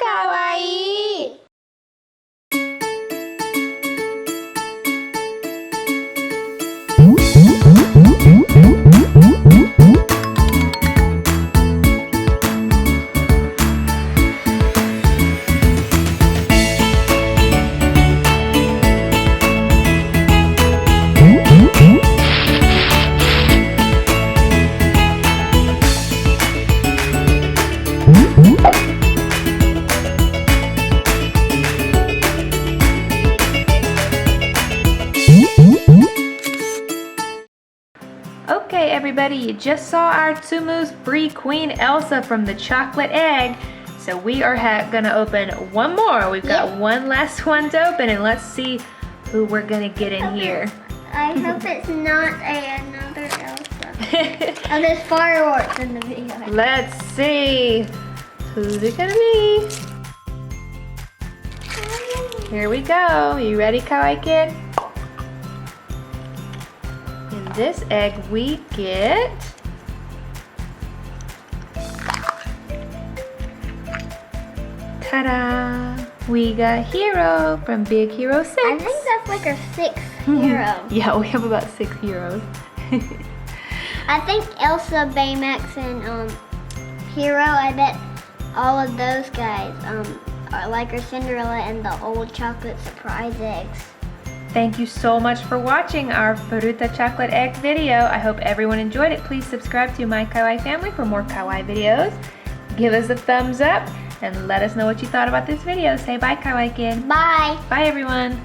Kawaii! Okay everybody, you just saw our Tsumu's free Queen Elsa from the chocolate egg. So we are gonna open one more. We've got one last one to open, and let's see who we're gonna get in here. I hope it's not another Elsa. Oh, there's fireworks in the video. Let's see. Who's it gonna be? Here we go. You ready, Kawaii Kid? In this egg we get ta-da! We got Hero from Big Hero 6. I think that's like our 6th hero. Yeah, we have about 6 heroes. I think Elsa, Baymax, and Hero, I bet all of those guys are like our Cinderella and the old chocolate surprise eggs. Thank you so much for watching our Furuta Chocolate Egg video. I hope everyone enjoyed it. Please subscribe to my Kawaii family for more Kawaii videos. Give us a thumbs up and let us know what you thought about this video. Say bye, Kawaii Kid. Bye. Bye, everyone.